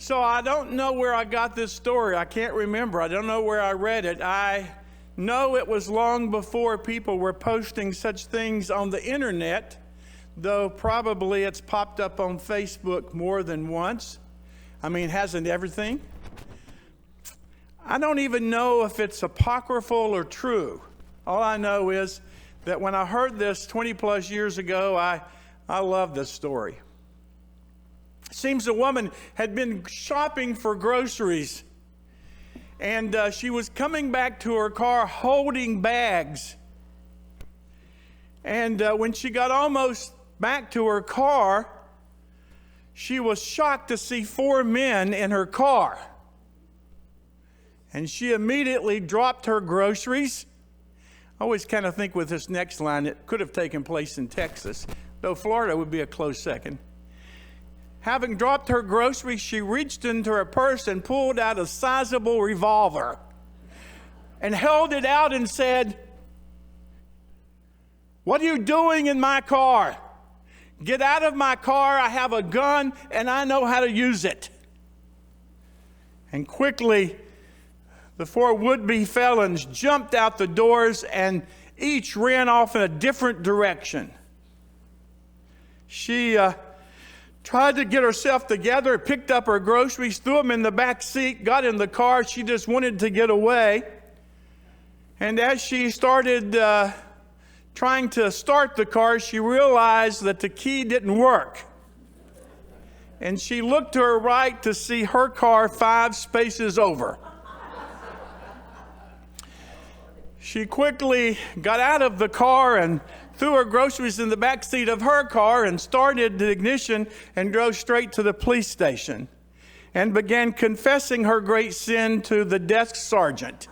So I don't know where I got this story. I can't remember. I don't know where I read it. I know it was long before people were posting such things on the internet, though probably it's popped up on Facebook more than once. I mean, hasn't everything? I don't even know if it's apocryphal or true. All I know is that when I heard this 20 plus years ago, I love this story. It seems a woman had been shopping for groceries, and she was coming back to her car holding bags. And when she got almost back to her car, she was shocked to see 4 men in her car. And she immediately dropped her groceries. I always kind of think with this next line, it could have taken place in Texas, though Florida would be a close second. Having dropped her groceries, she reached into her purse and pulled out a sizable revolver and held it out and said, "What are you doing in my car? Get out of my car. I have a gun and I know how to use it." And quickly, the 4 would-be felons jumped out the doors and each ran off in a different direction. She tried to get herself together, picked up her groceries, threw them in the back seat, got in the car. She just wanted to get away. And as she started trying to start the car, she realized that the key didn't work. And she looked to her right to see her car 5 spaces over. She quickly got out of the car and threw her groceries in the back seat of her car and started the ignition and drove straight to the police station and began confessing her great sin to the desk sergeant.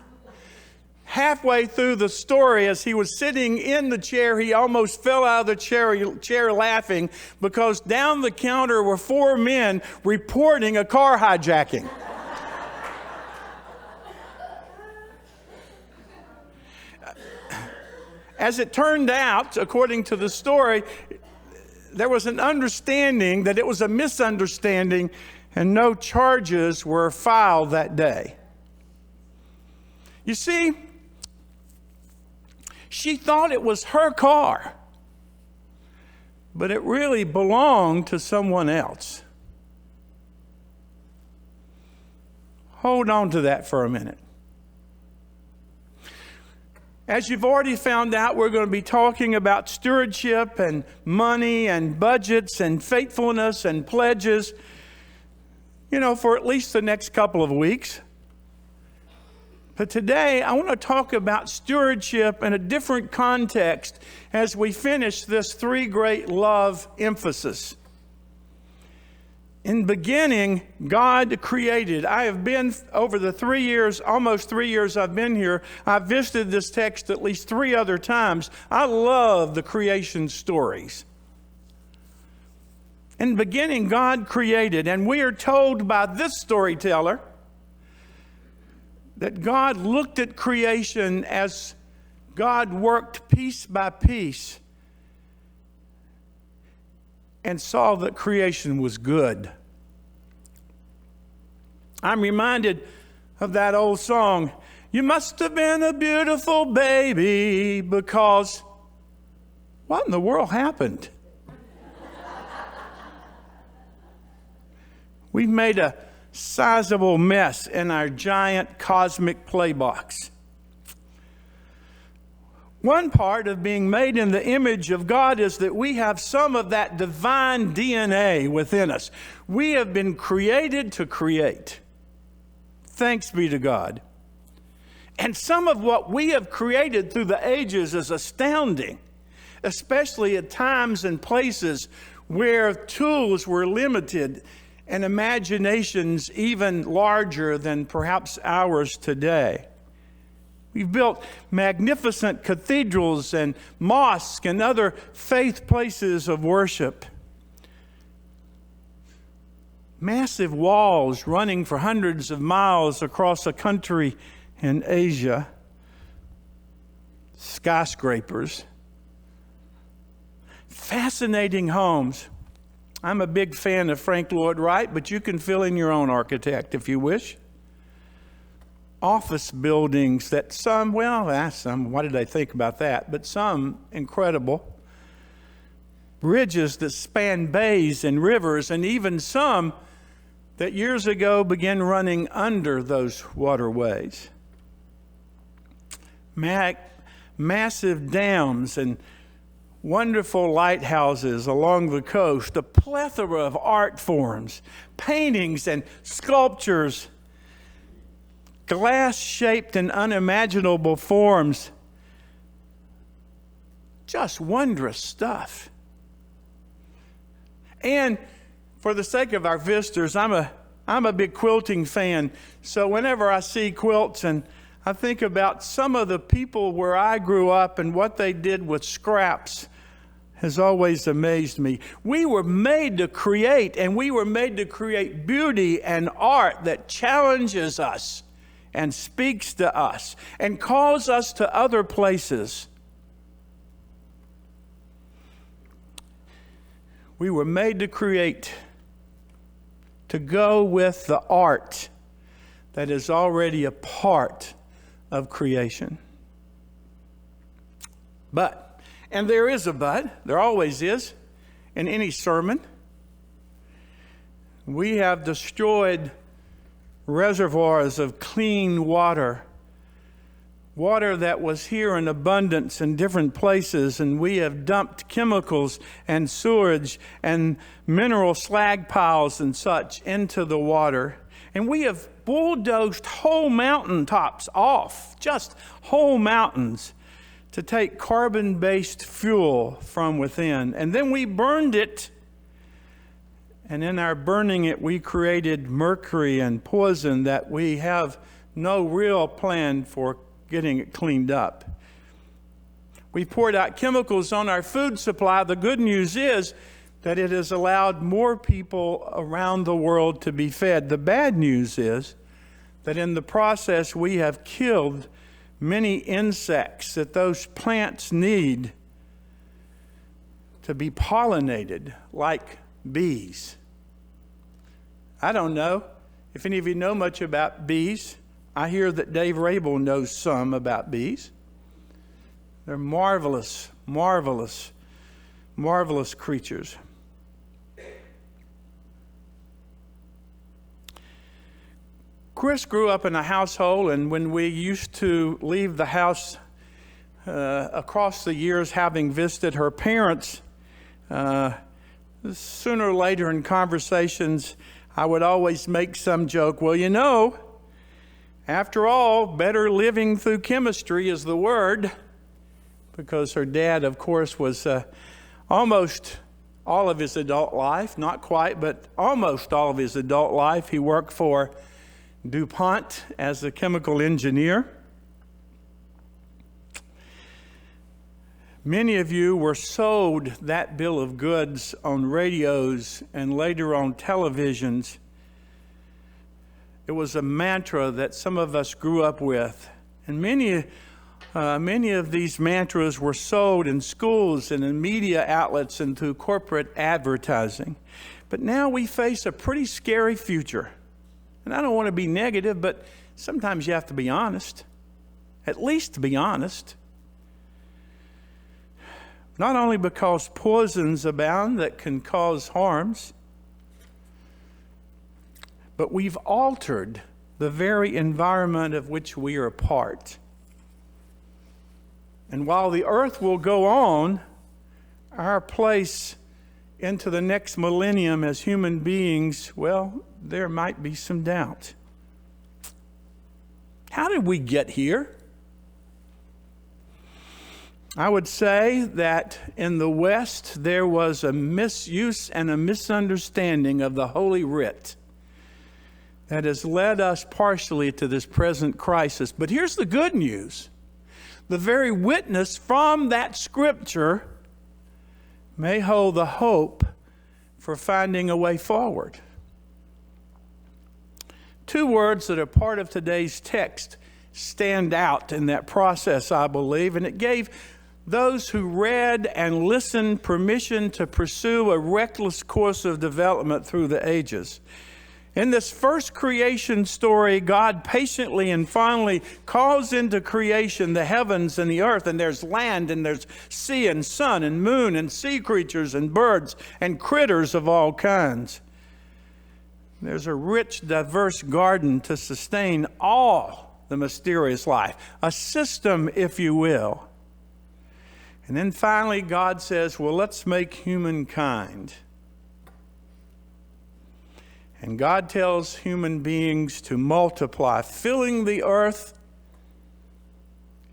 Halfway through the story, as he was sitting in the chair, he almost fell out of the chair laughing because down the counter were 4 men reporting a car hijacking. As it turned out, according to the story, there was an understanding that it was a misunderstanding and no charges were filed that day. You see, she thought it was her car, but it really belonged to someone else. Hold on to that for a minute. As you've already found out, we're going to be talking about stewardship and money and budgets and faithfulness and pledges, for at least the next couple of weeks. But today, I want to talk about stewardship in a different context as we finish this 3 great love emphasis. In beginning, God created. I have been, over the 3 years, almost 3 years I've been here, I've visited this text at least 3 other times. I love the creation stories. In the beginning, God created, and we are told by this storyteller that God looked at creation as God worked piece by piece and saw that creation was good. I'm reminded of that old song, "You must have been a beautiful baby because..." What in the world happened? We've made a sizable mess in our giant cosmic playbox. One part of being made in the image of God is that we have some of that divine DNA within us. We have been created to create. Thanks be to God. And some of what we have created through the ages is astounding, especially at times and places where tools were limited and imaginations even larger than perhaps ours today. We've built magnificent cathedrals and mosques and other faith places of worship. Massive walls running for hundreds of miles across a country in Asia. Skyscrapers. Fascinating homes. I'm a big fan of Frank Lloyd Wright, but you can fill in your own architect if you wish. Office buildings that some, what did they think about that? But some incredible. Bridges that span bays and rivers, and even some that years ago began running under those waterways. Massive dams and wonderful lighthouses along the coast, a plethora of art forms, paintings and sculptures, glass-shaped and unimaginable forms. Just wondrous stuff. And for the sake of our visitors, I'm a big quilting fan. So whenever I see quilts and I think about some of the people where I grew up and what they did with scraps has always amazed me. We were made to create, and we were made to create beauty and art that challenges us and speaks to us and calls us to other places. We were made to create, to go with the art that is already a part of creation. But, and there is a but, there always is, in any sermon, we have destroyed reservoirs of clean water that was here in abundance in different places, and we have dumped chemicals and sewage and mineral slag piles and such into the water. And we have bulldozed whole mountaintops off, just whole mountains, to take carbon-based fuel from within. And then we burned it, and in our burning it, we created mercury and poison that we have no real plan for getting it cleaned up. We poured out chemicals on our food supply. The good news is that it has allowed more people around the world to be fed. The bad news is that in the process we have killed many insects that those plants need to be pollinated, like bees. I don't know if any of you know much about bees. I hear that Dave Rabel knows some about bees. They're marvelous, marvelous, marvelous creatures. Chris grew up in a household, and when we used to leave the house across the years, having visited her parents, sooner or later in conversations, I would always make some joke, well, you know, after all, better living through chemistry is the word, because her dad, of course, was almost all of his adult life, not quite, but almost all of his adult life, he worked for DuPont as a chemical engineer. Many of you were sold that bill of goods on radios and later on televisions. It was a mantra that some of us grew up with. And many of these mantras were sold in schools and in media outlets and through corporate advertising. But now we face a pretty scary future. And I don't want to be negative, but sometimes you have to be honest. At least to be honest. Not only because poisons abound that can cause harms, but we've altered the very environment of which we are a part. And while the earth will go on, our place into the next millennium as human beings, well, there might be some doubt. How did we get here? I would say that in the West, there was a misuse and a misunderstanding of the Holy Writ that has led us partially to this present crisis. But here's the good news. The very witness from that scripture may hold the hope for finding a way forward. Two words that are part of today's text stand out in that process, I believe, and it gave those who read and listened permission to pursue a reckless course of development through the ages. In this first creation story, God patiently and finally calls into creation the heavens and the earth, and there's land and there's sea and sun and moon and sea creatures and birds and critters of all kinds. There's a rich, diverse garden to sustain all the mysterious life, a system, if you will. And then finally, God says, well, let's make humankind. And God tells human beings to multiply, filling the earth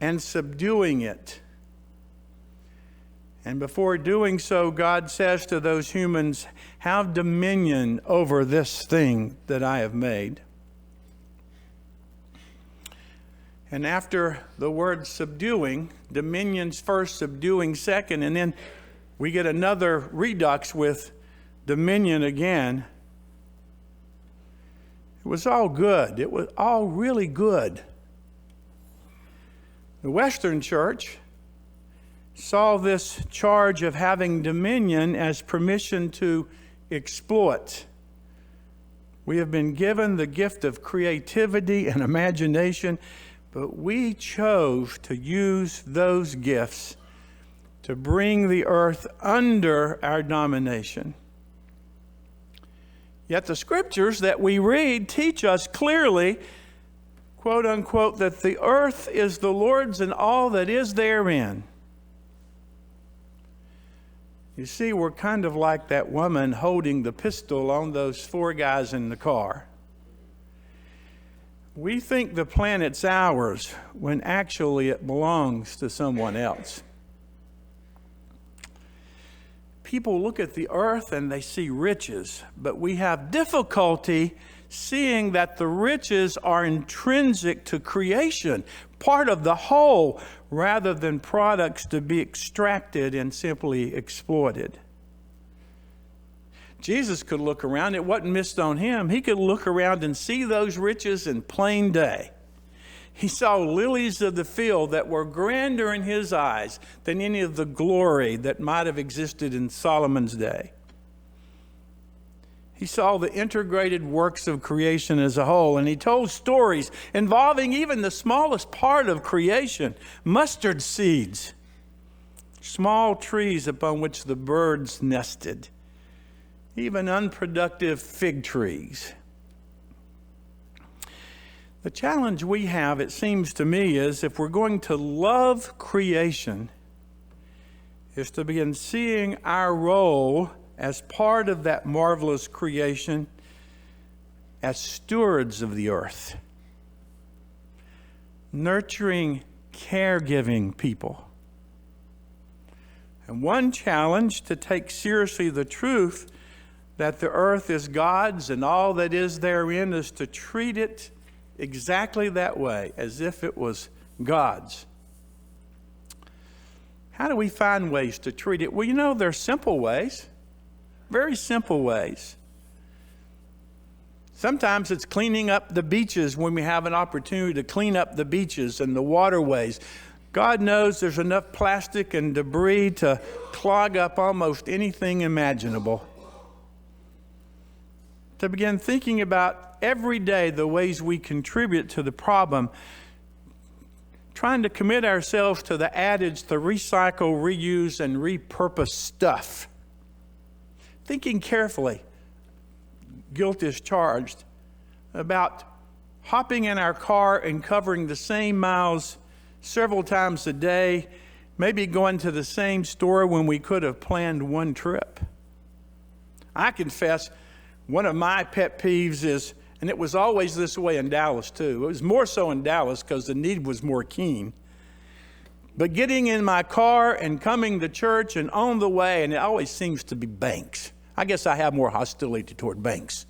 and subduing it. And before doing so, God says to those humans, have dominion over this thing that I have made. And after the word subduing, dominion's first, subduing second, and then we get another redux with dominion again. It was all good. It was all really good. The Western Church saw this charge of having dominion as permission to exploit. We have been given the gift of creativity and imagination, but we chose to use those gifts to bring the earth under our domination. Yet the scriptures that we read teach us clearly, quote unquote, that the earth is the Lord's and all that is therein. You see, we're kind of like that woman holding the pistol on those four guys in the car. We think the planet's ours when actually it belongs to someone else. People look at the earth and they see riches, but we have difficulty seeing that the riches are intrinsic to creation, part of the whole, rather than products to be extracted and simply exploited. Jesus could look around. It wasn't missed on him. He could look around and see those riches in plain day. He saw lilies of the field that were grander in his eyes than any of the glory that might have existed in Solomon's day. He saw the integrated works of creation as a whole, and he told stories involving even the smallest part of creation, mustard seeds, small trees upon which the birds nested, even unproductive fig trees. The challenge we have, it seems to me, is if we're going to love creation, is to begin seeing our role as part of that marvelous creation as stewards of the earth, nurturing, caregiving people. And one challenge to take seriously the truth that the earth is God's and all that is therein is to treat it exactly that way, as if it was God's. How do we find ways to treat it? Well, you know, there are simple ways, very simple ways. Sometimes it's cleaning up the beaches when we have an opportunity to clean up the beaches and the waterways. God knows there's enough plastic and debris to clog up almost anything imaginable. To begin thinking about every day the ways we contribute to the problem, trying to commit ourselves to the adage to recycle, reuse, and repurpose stuff. Thinking carefully, guilt is charged, about hopping in our car and covering the same miles several times a day, maybe going to the same store when we could have planned one trip. I confess, one of my pet peeves is, and it was always this way in Dallas too. It was more so in Dallas because the need was more keen. But getting in my car and coming to church and on the way, and it always seems to be banks. I guess I have more hostility toward banks.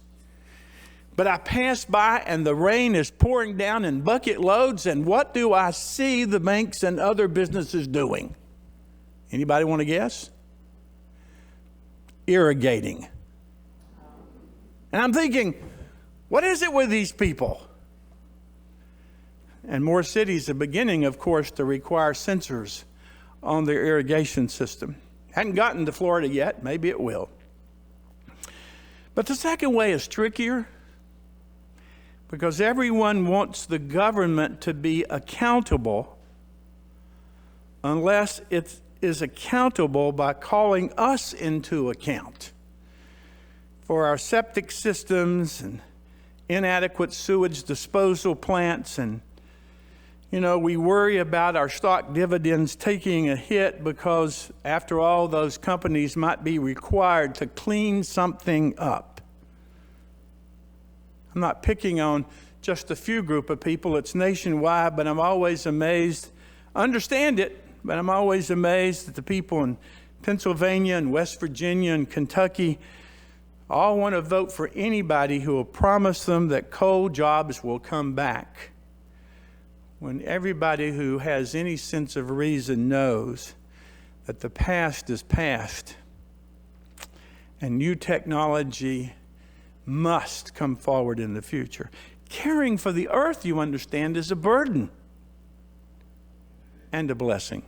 But I pass by and the rain is pouring down in bucket loads, and what do I see the banks and other businesses doing? Anybody want to guess? Irrigating. And I'm thinking, what is it with these people? And more cities are beginning, of course, to require sensors on their irrigation system. Hadn't gotten to Florida yet. Maybe it will. But the second way is trickier because everyone wants the government to be accountable unless it is accountable by calling us into account for our septic systems and inadequate sewage disposal plants. And, we worry about our stock dividends taking a hit because, after all, those companies might be required to clean something up. I'm not picking on just a few group of people. It's nationwide, but I'm always amazed. Understand it, but I'm always amazed that the people in Pennsylvania and West Virginia and Kentucky all want to vote for anybody who will promise them that coal jobs will come back, when everybody who has any sense of reason knows that the past is past and new technology must come forward in the future. Caring for the earth, you understand, is a burden and a blessing.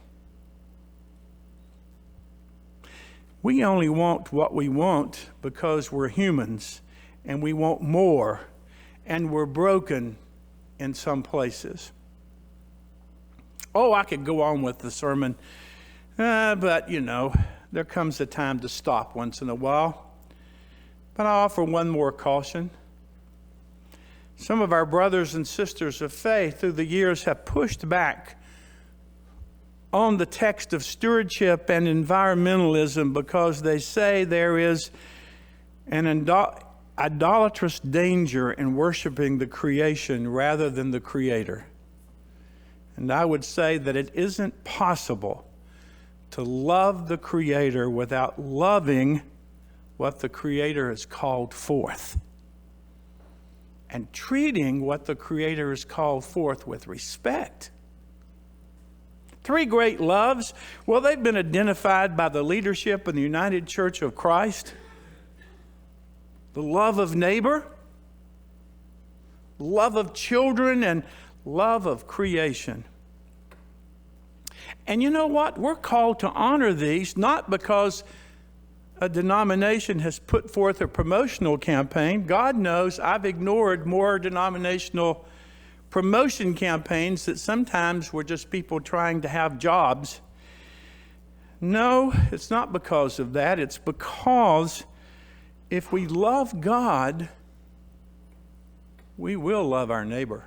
We only want what we want because we're humans and we want more, and we're broken in some places. Oh, I could go on with the sermon, but there comes a time to stop once in a while. But I offer one more caution. Some of our brothers and sisters of faith through the years have pushed back on the text of stewardship and environmentalism because they say there is an idolatrous danger in worshiping the creation rather than the Creator. And I would say that it isn't possible to love the Creator without loving what the Creator has called forth and treating what the Creator has called forth with respect. Three great loves. Well, they've been identified by the leadership in the United Church of Christ. The love of neighbor, love of children, and love of creation. And you know what? We're called to honor these, not because a denomination has put forth a promotional campaign. God knows I've ignored more denominational promotion campaigns that sometimes were just people trying to have jobs. No, it's not because of that. It's because if we love God, we will love our neighbor.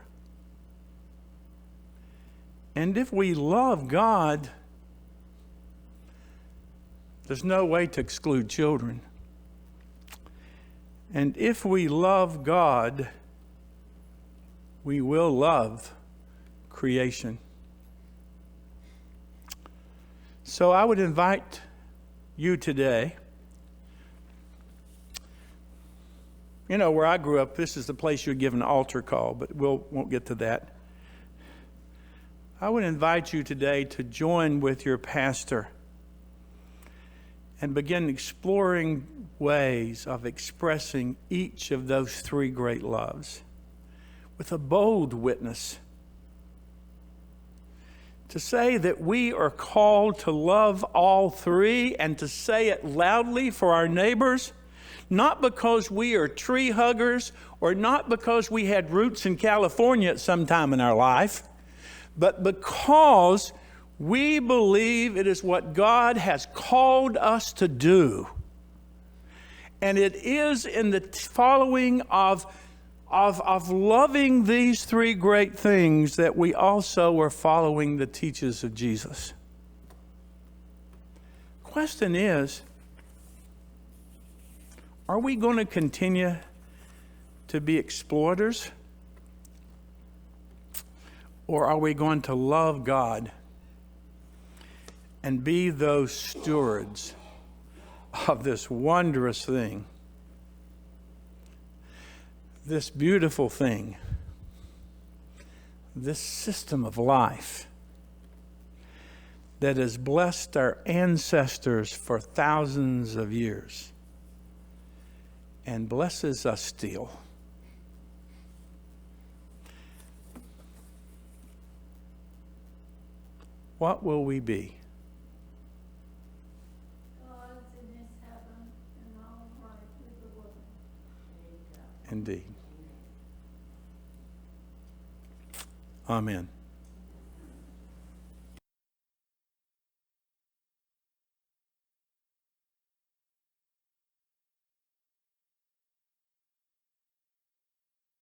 And if we love God, there's no way to exclude children. And if we love God, we will love creation. So I would invite you today. Where I grew up, this is the place you'd give an altar call, but won't get to that. I would invite you today to join with your pastor and begin exploring ways of expressing each of those three great loves with a bold witness. To say that we are called to love all three and to say it loudly for our neighbors, not because we are tree huggers or not because we had roots in California at some time in our life, but because we believe it is what God has called us to do. And it is in the following of loving these three great things that we also are following the teachings of Jesus. Question is, are we going to continue to be exploiters? Or are we going to love God and be those stewards of this wondrous thing, this beautiful thing, this system of life that has blessed our ancestors for thousands of years and blesses us still? What will we be? indeed. Amen.